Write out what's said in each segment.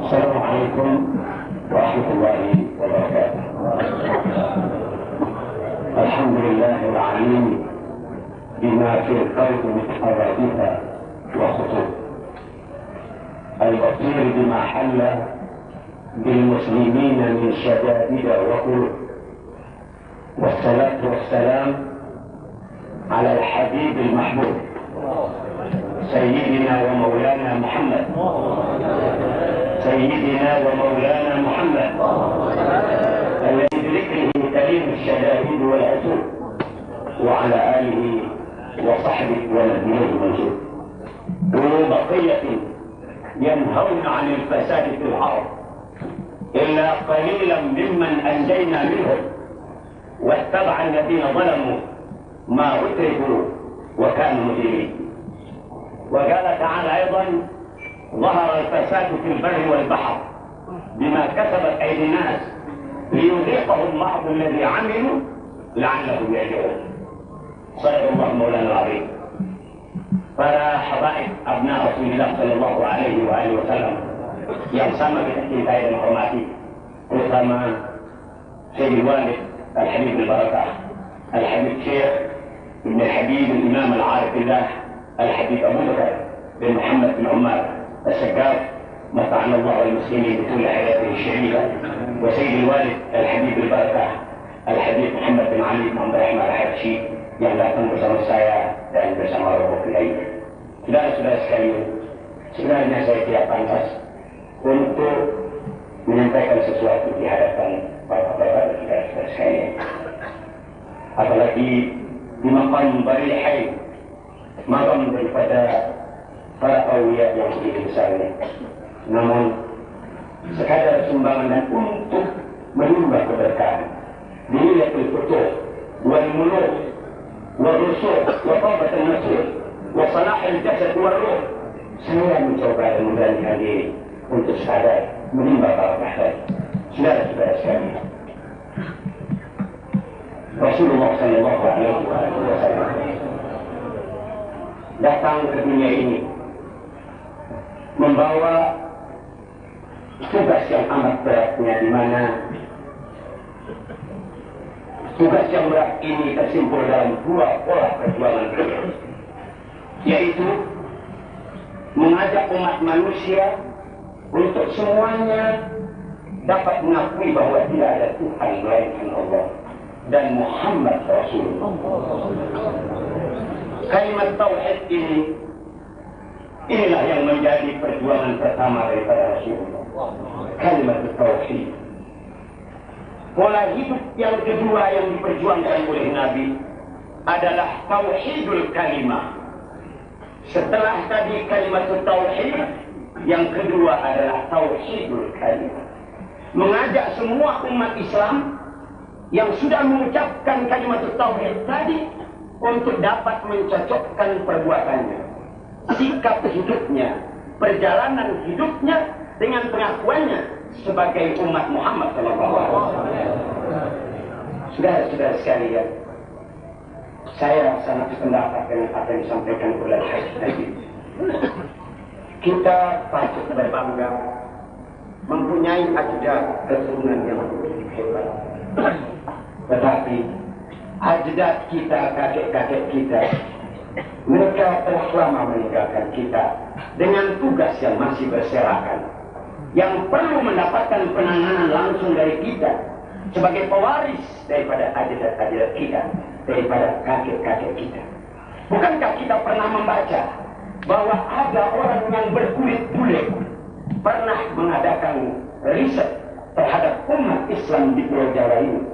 السلام عليكم ورحمة الله وبركاته. الحمد لله العليم بما في القلب من حوادث وخطوط، البصير بما حل بالمسلمين من شدائد وقلوب، والصلاة والسلام على الحبيب المحبوب سيدنا ومولانا محمد، سيدنا ومولانا محمد الذي بذكره تلين الشدائد والعسول، وعلى آله وصحبه ونبيه المنشود، ذو بقية ينهون عن الفساد في الأرض إلا قليلا ممن أنجينا منهم، واتبع الذين ظلموا ما أتركوا وكانوا مجرمين. وقال تعالى أيضا: ظهر الفساد في البر والبحر بما كسبت أيدي الناس ليذيقهم بعض الذي عملوا لعلهم يرجعون. صدق الله مولانا العظيم. Para habaib abna Rasulullah sallallahu alaihi wa alihi wasallam yang sama kita cintai dan hormati, terutama Sayyid Walid Al-Habib Al-Barakah Al-Habib Syekh Ibn Al-Habib Al-Imam Al-Arifillah Al-Habib Abu Bakar bin Muhammad bin Umar Al-Saggaf mata'ana Allah wal-Muslimin bitul hayatihi syarifah, wa Sayyid Walid Al-Habib Al-Barakah Al-Habib Muhammad bin Ali bin Abdul Rahman Al-Habsyi yang datang bersama saya dan bersama rombongan lainnya. Saudara-saudara sekalian, sebenarnya saya tidak pantas untuk menyampaikan sesuatu di hadapan bapak-bapak dan saudara-saudara sekalian, apalagi di maqam Baril Hayy, maqam daripada para awliya yang begitu besar ini. Namun sekadar sumbangan dan untuk menambah keberkahan Lailatul Futuh wal Muluk والرسول وطابة النسول وصلاح الجسد والروح. Saya mencoba dan memberanikan diri untuk sadar menimba para rahmat. Saudara-saudara sekalian, Rasulullah sallallahu alaihi wasallam datang ke dunia ini membawa tugas yang amat beratnya, di mana tugas yang berat ini tersimpul dalam dua pola perjuangan beliau, yaitu mengajak umat manusia untuk semuanya dapat mengakui bahwa tidak ada Tuhan melainkan Allah dan Muhammad Rasulullah. Kalimat tauhid inilah yang menjadi perjuangan pertama daripada Rasulullah. Kalimat tauhid. Pola hidup yang kedua yang diperjuangkan oleh Nabi adalah tauhidul kalimah. Setelah tadi kalimat tauhid, yang kedua adalah tauhidul kalimah. Mengajak semua umat Islam yang sudah mengucapkan kalimat tauhid tadi untuk dapat mencocokkan perbuatannya, sikap hidupnya, perjalanan hidupnya dengan pengakuannya sebagai umat Muhammad SAW. Saudara-saudara sekalian, saya sangat sependapat dengan apa yang disampaikan oleh Syekh tadi. Kita patut berbangga mempunyai ajadat keturunan yang hebat. Tetapi ajadat kita, kakek-kakek kita, mereka telah lama meninggalkan kita dengan tugas yang masih berserakan, yang perlu mendapatkan penanganan langsung dari kita sebagai pewaris daripada ajadat-ajadat kita, daripada kakek-kakek kita. Bukankah kita pernah membaca bahwa ada orang yang berkulit bule pernah mengadakan riset terhadap umat Islam di Pulau Jawa ini,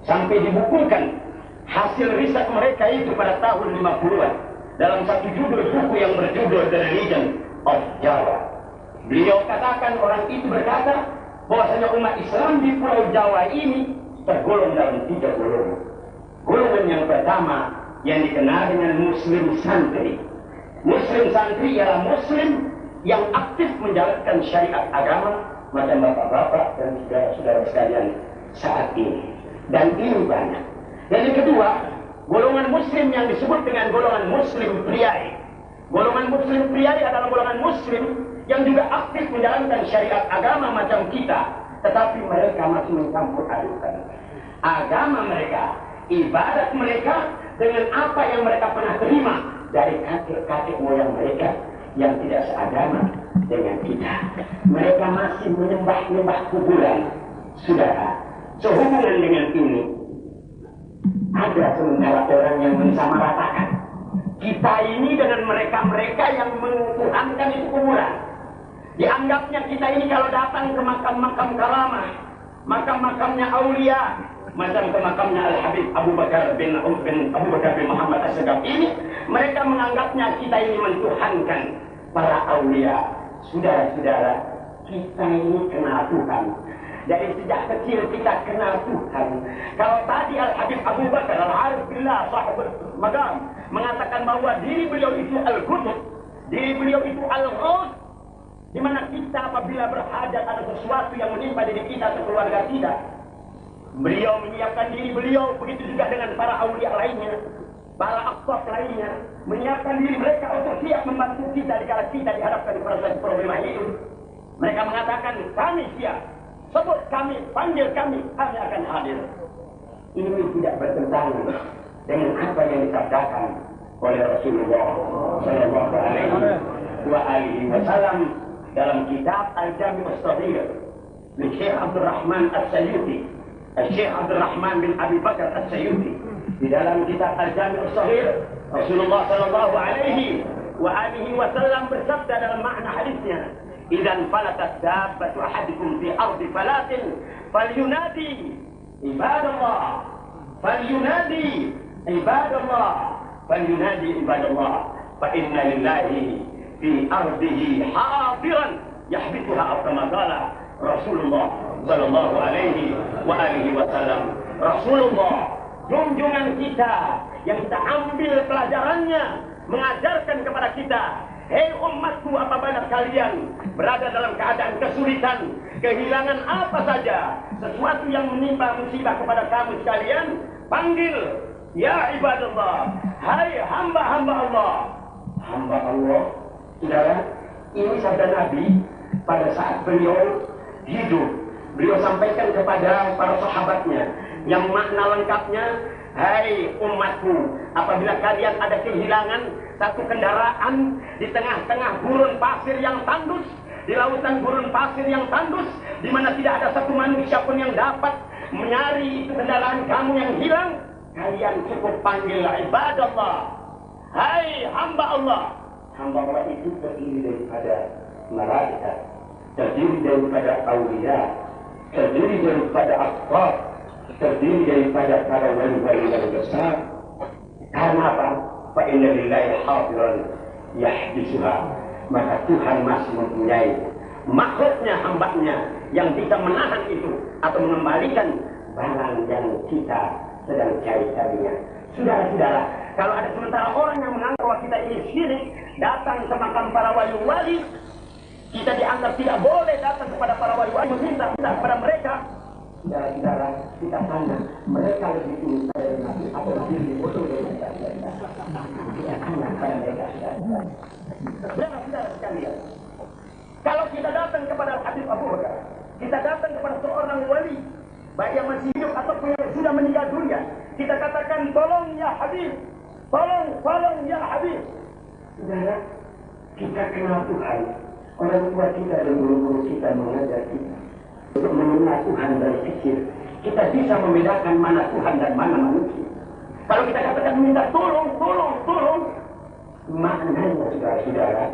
sampai dibukukan hasil riset mereka itu pada tahun 50-an dalam satu judul buku yang berjudul The Religion of Java. Beliau katakan, orang itu berkata bahwasanya umat Islam di Pulau Jawa ini tergolong dalam 3 golongan. Golongan yang pertama yang dikenal dengan Muslim santri. Muslim santri ialah Muslim yang aktif menjalankan syariat agama macam bapak-bapak dan saudara-saudara sekalian saat ini. Dan ini banyak. Dan yang kedua, golongan muslim yang disebut dengan golongan muslim priai. Golongan muslim priai adalah golongan muslim yang juga aktif menjalankan syariat agama macam kita, tetapi mereka masih mencampur adukan agama mereka, ibadat mereka dengan apa yang mereka pernah terima dari kakek-kakek moyang mereka yang tidak seagama dengan kita. Mereka masih menyembah-nyembah kuburan. Saudara, sehubungan dengan ini, ada sementara orang yang mensamaratakan kita ini dengan mereka-mereka yang mentuhankan itu kuburan. Dianggapnya kita ini kalau datang ke makam-makam karamah, makam-makamnya aulia, macam ke makamnya Al-Habib Abu Bakar bin Muhammad As-Segaf ini, mereka menganggapnya kita ini mentuhankan para aulia. Saudara-saudara, kita ini kenal Tuhan. Dari sejak kecil kita kenal Tuhan. Kalau tadi Al-Habib Abu Bakar Al-Arif Billah Sahibul Magam mengatakan bahwa diri beliau itu Al-Qutb, diri beliau itu Al-Ghaus, di mana kita apabila berhajat ada sesuatu yang menimpa diri kita atau keluarga kita, beliau menyiapkan diri beliau, begitu juga dengan para aulia lainnya, para aqtab lainnya, menyiapkan diri mereka untuk siap membantu kita dikala kita dihadapkan kepada suatu problema hidup. Mereka mengatakan, kami siap, sebut kami, panggil kami akan hadir. Ini tidak bertentangan dengan apa yang disabdakan oleh Rasulullah Sallallahu Alaihi Wasallam dalam kitab Al-Jami' As-Saghir dari Syekh Abdul Rahman As-Sayuti, Syekh Abdul Rahman bin Abi Bakar As-Sayuti. Di dalam kitab Al-Jami' As-Saghir, Rasulullah Sallallahu Alaihi Wasallam bersabda dalam makna hadisnya, "Idzan falatat dabbatu ahadikum fi ardi falatin falyunadi ibadallah, falyunadi ibadallah, falyunadi ibadallah, fa inna lillahi fi ardihi hadiran yahbituha kama qala Rasulullah Sallallahu Alaihi Wasallam." Rasulullah, junjungan kita yang kita ambil pelajarannya, mengajarkan kepada kita, hei umatku, apabila kalian berada dalam keadaan kesulitan, kehilangan apa saja, sesuatu yang menimpa musibah kepada kamu sekalian, panggil, ya ibadallah, hai hamba-hamba Allah. Hamba Allah, saudara, ini sabda Nabi pada saat beliau hidup. Beliau sampaikan kepada para sahabatnya, yang makna lengkapnya, hai umatku, apabila kalian ada kehilangan satu kendaraan di tengah-tengah gurun pasir yang tandus, di lautan gurun pasir yang tandus, di mana tidak ada satu manusia pun yang dapat mencari itu kendaraan kamu yang hilang, kalian cukup panggil ibadallah, hai hamba Allah. Hamba Allah itu terdiri daripada malaikat, terdiri daripada aulia, terdiri daripada aqtab, terdiri daripada para wali-wali yang besar. Karena apa? Fa inna lillahi hadiran yahdisuha. Maka Tuhan masih mempunyai makhluknya, hambanya yang bisa menahan itu atau mengembalikan barang yang kita sedang cari-carinya. Saudara-saudara, kalau ada sementara orang yang menganggap bahwa kita ini syirik, datang ke makam para wali-wali, kita dianggap tidak boleh datang kepada para wali-wali, meminta kepada mereka. Saudara-saudara, kita tanya, mereka lebih tinggi dari Nabi atau lebih bodoh dari kita? Kita tanya kepada mereka, saudara-saudara sekalian. Kalau kita datang kepada Habib Abu Bakar, kita datang kepada seorang wali, baik yang masih hidup ataupun yang sudah meninggal dunia, kita katakan, tolong ya Habib, tolong ya Habib. Saudara, kita kenal Tuhan. Orang tua kita dan guru-guru kita mengajar kita untuk mengenal Tuhan dari kecil. Kita bisa membedakan mana Tuhan dan mana manusia. Kalau kita katakan minta tolong, maknanya saudara-saudara,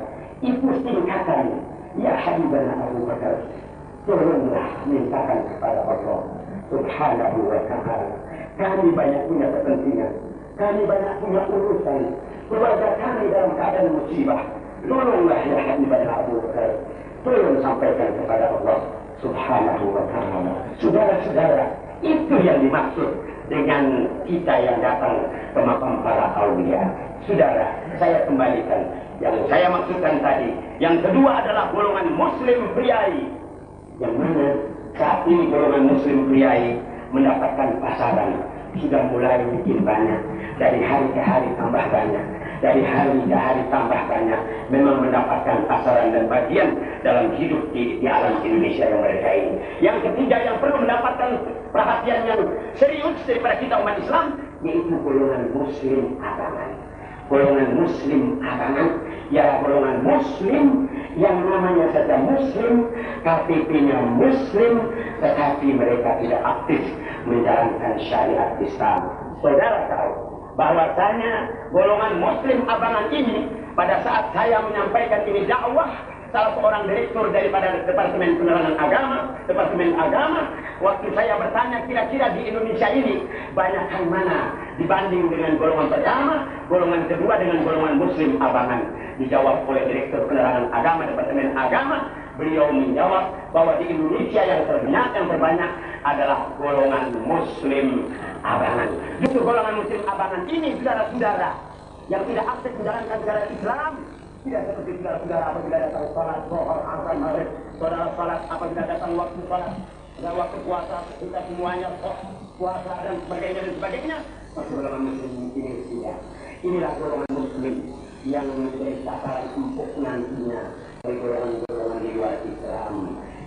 itu singkatan, ya Habibana Abu Bakar, tolonglah mintakan kepada Allah Subhanahu wa Ta'ala. Kami banyak punya kepentingan, kami banyak punya urusan, keluarga kami dalam keadaan musibah. Tolonglah ya Habibana Abu Bakar, tolong sampaikan kepada Allah Subhanahu wa Ta'ala. Saudara-saudara, itu yang dimaksud dengan kita yang datang ke makam para aulia. Saudara, saya kembalikan yang saya maksudkan tadi. Yang kedua adalah golongan muslim priai, yang mana saat ini golongan muslim priai mendapatkan pasaran, sudah mulai bikin banyak. dari hari ke hari tambah banyak, dari hari ke hari tambah banyak, memang mendapatkan pasaran dan bagian dalam hidup di alam Indonesia yang mereka ini. Yang ketiga yang perlu mendapatkan perhatian yang serius daripada kita umat Islam, yaitu golongan muslim abangan. Golongan muslim abangan, ya golongan muslim yang namanya saja muslim, KTP-nya muslim, tetapi mereka tidak aktif menjalankan syariat Islam. Saudara tahu bahwasanya golongan muslim abangan ini pada saat saya menyampaikan ini dakwah, salah seorang direktur daripada Departemen Penerangan Agama, waktu saya bertanya kira-kira di Indonesia ini banyakkan mana dibanding dengan golongan pertama, golongan kedua dengan golongan muslim abangan. Dijawab oleh Direktur Penerangan Agama Departemen Agama, beliau menjawab bahwa di Indonesia yang terbanyak adalah golongan muslim abangan. Justru golongan muslim abangan ini, saudara-saudara, yang tidak aktif menjalankan negara Islam, tidak seperti saudara-saudara apabila datang salat zuhur, asar, maghrib, saudara salat apabila datang waktu salat dan waktu puasa, kita semuanya puasa dan sebagainya. Golongan muslim ini tidak. Inilah golongan muslim yang menjadi sasaran empuk nantinya dari golongan-golongan di luar Islam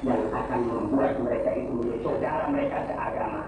yang akan membuat mereka itu menjadi saudara mereka seagama.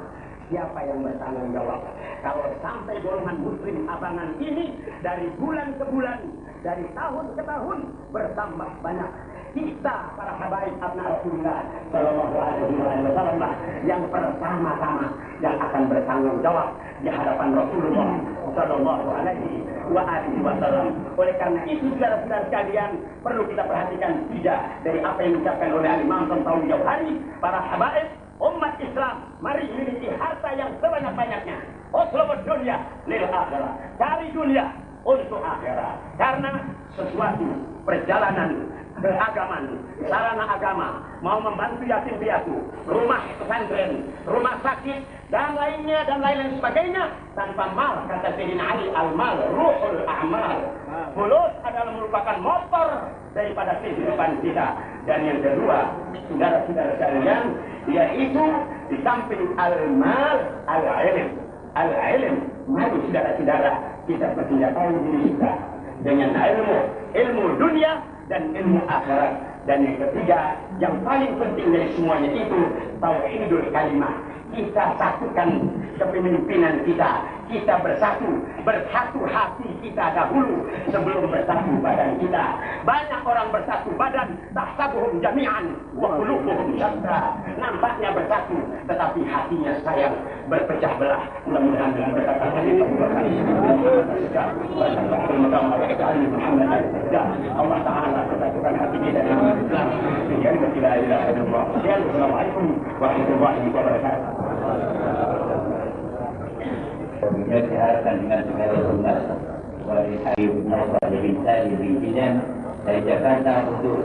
Siapa yang bertanggung jawab kalau sampai golongan muslim abangan ini dari bulan ke bulan, dari tahun ke tahun bertambah banyak? Kita para habaib abna Rasulullah sallallahu alaihi wasallam yang pertama-tama yang akan bertanggung jawab di hadapan Rasulullah sallallahu alaihi wasallam. Oleh karena itu saudara-saudara sekalian, perlu kita perhatikan tidak dari apa yang diucapkan oleh Imam Tantawi Jauhari, para habaib umat Islam, mari miliki harta yang sebanyak-banyaknya. Utlubud dunya lil akhirah. Cari dunia untuk akhirat. Karena sesuatu perjalanan beragaman, sarana agama, mau membantu yatim piatu, rumah pesantren, rumah sakit, dan lainnya dan lain-lain sebagainya, tanpa mal, kata Sayyidina Ali, al-mal ruhul a'mal. Fulus adalah merupakan motor daripada kehidupan kita. Dan yang kedua, saudara-saudara sekalian, yaitu di samping al-mal, al-ilm. Al-ilm, mari saudara-saudara kita bersenjatai diri kita dengan ilmu dunia dan ilmu akhirat. Dan yang ketiga, yang paling penting dari semuanya itu tauhidul kalimah. Kita satukan kepemimpinan kita. Kita bersatu hati kita dahulu sebelum bersatu badan kita. Banyak orang bersatu badan, tahsabuhum jami'an wa qulubuhum syatta. Nampaknya bersatu, tetapi hatinya sayang, berpecah belah. Mudah-mudahan dengan berkat Allah Ta'ala persatukan hati kita dengan Islam. Assalamualaikum warahmatullahi wabarakatuh. Kesehatan dengan segala hormat wali Habib Nawfal bin Salim bin Bidan dari Jakarta untuk